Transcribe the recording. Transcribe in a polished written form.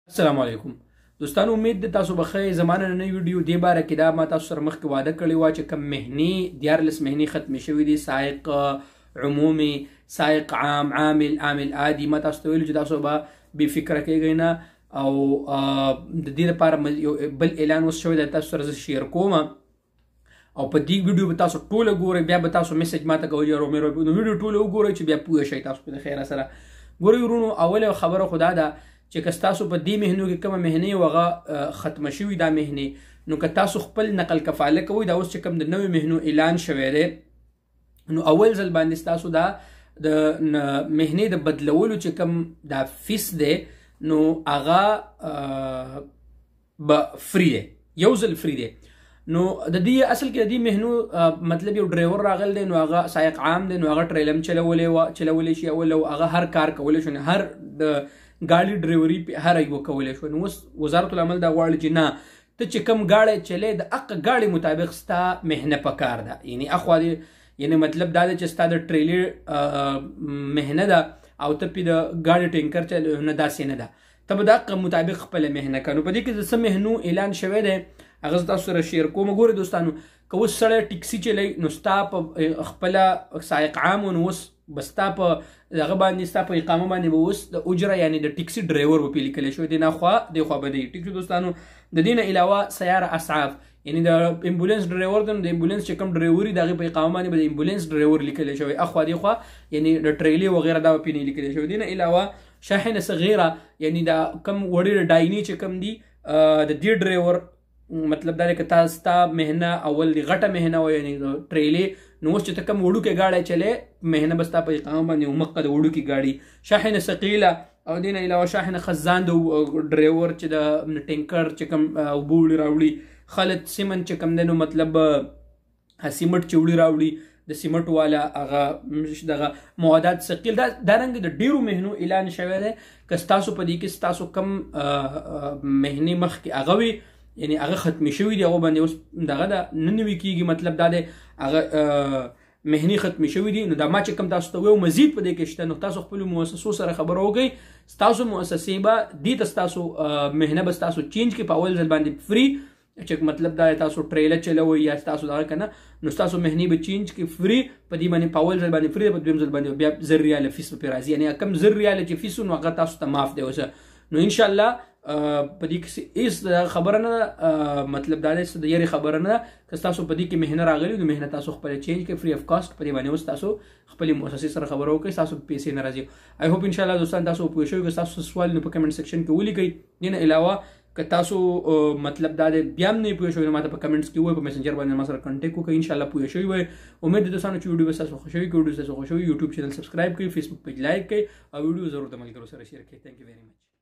السلام علیکم دوستانو، امید ده تاسو بخیر. زمانه نه ویډیو دی باره کې دا ما تاسو سره مخکې واده کړی و چې کم مهنی 14 مهنی ختمې شوي دي، سائق عمومي، سائق عامل عادي. ما تاسو ته ویلو چې تاسو به بې فکره کېږئ نه، او د دې لپاره یو بل اعلان اوس شوی دی، تاسو سره زه شیر کوم او په دې ویډیو به تاسو ټوله ګورئ. بیا به تاسو میسج ماته کوئ نو ویډیو ټوله وګورئ چې بیا پوه شئ تاسو په خیره سره. ګورئ ورونو، اوله خبره خدا ده چې که تاسو په دې مهنو کې کومه مهنه وغه ختمه شوي دا مهنه، نو که تاسو خپل نقل کفاله کوئ، دا اوس چې کوم د نوې مهنو اعلان شوی دی، نو اول ځل باندې تاسو دا د مهنې د بدلولو چې کوم دا فیس دی نو هغه به فری دی، یو ځل فری دی. نو د دې اصل کې د دې مهنو مطلب یو ډرایور راغل دی، نو هغه سائق عام دی، نو هغه ټریلم چلولی شي او هغه هر کار کولی شي، هر د ګاډي ډرایوري هر یو کولی شو. نو اوس وزارت العمل دا غواړي چې نه، ته چې کوم ګاډی چلې د اق ګاډي مطابق ستا مهنه پکار ده، یعنی اخوا یعنی مطلب دا دی چې ستا د ټریلر مهنه ده او ته پې د ګاډي ټینکر چل نه، داسې نه ده، ته به د اق مطابق خپله مهنه کوي. نو په دې کې د څه مهنو اعلان شوی دی هغه زه تاسو سره شیر کوم. ګورئ دوستانو، که اوس سړی ټیکسي چلی نو ستا په خپله سائق عام و، نو اوس به ستا په دغه باندې ستا په اقامه باندې به اوس د اجره یعنی د ټیکسي ډرایور به پې لیکلی شوی دی، نه خوا دې خوا به دی. ټیک شو دوستانو، د دې نه علاوه سیاره اسعاف یعنی د امبولانس ډرایور دی، د امبولانس چې کوم ډرایوري د هغې په اقامه باندې به د امبولانس ډرایور لیکلی شوی، اخوا دې خوا یعنی د ټریلې وغیره دا به پې نه لیکلی شوی. دې نه علاوه شاحنه صغیره یعنی دا کم وړې ډایني چې کم دي د دې ډرایور مطلب دا دی که تاسو ستا مهنه اول دی غټه مهنه و یعنی ټریلې، نو اوس چې ته کوم وړوکی ګاډی چلې مهنه به ستا په اقامه باندې مقه د وړوکي ګاډي. شاحنه ثقیله او دې نه علاوه شاحنه خزان د ډرایور چې د ټینکر چې کوم اوبه وړي راوړي، خلط سیمنټ چې کوم دی نو مطلب سیمنټ چې وړي راوړي د سیمنټ والا هغه دغه موادات ثقیل، دا دارنګې د ډیرو مهنو اعلان شوی دی. که ستاسو په دې کې ستاسو کم مهنې مخکې هغه وي یعنی هغه ختمې شوي دي، هغه باندې اوس دغه ده نه نوي کېږي، مطلب دا دی هغه مهنې ختمې شوي دي. نو دا ما چې کوم تاسو ته ویو مزید په دې کې شته، نو تاسو خپلو مؤسسو سره خبره وکړئ، ستاسو مؤسسې به دې ته ستاسو مهنه به ستاسو چینج کړي په اول ځل باندې فری، چې مطلب دا تاسو ټریلر چلوئ یا تاسو دغه که نه، نو ستاسو مهنې به چینج کړي فری په دې باندې، په اول ځل باندې فری، په دویم ځل باندې بیا 1000 ریاله فیس به پرې راځي، یعنی کم 1000 ریاله چې فیس نو هغه تاسو ته معاف دی اوسه. نو انشاءالله په دې کې هېڅ خبره نه ده، مطلب دا دی د یارې خبره نه ده. که ستاسو په دې کې مهنه راغلي نو مهنه تاسو خپله چینج کړئ فری اف کاسټ. په دې باندې اوس تاسو خپلې مؤسسې سره خبره وکړئ، ستاسو پیسې نه راځي. آی هوپ انشاءالله دوستان تاسو پوه شوي. که ستاسو سوال نو په کمنټ سیکشن کې ولیکئ. دې نه علاوه که تاسو مطلب دا دی بیا هم نه پوه شوي نو ماته په کمنټس کې ووایئ، په میسنجر باندې ما سره کانټیکټ وکړئ، انشاءالله پوه شوي وئ. امید ده دوستانو چې ویډیو به ستاسو خوښوي. که ویډیو ستاسو خوښوي یوټیوب چینل سبسکرایب کړئ، فیسبوک پیج لایک کړئ او ویډیو ضرور د ملګرو سره شیر کړئ. تھینک یو ویری مچ.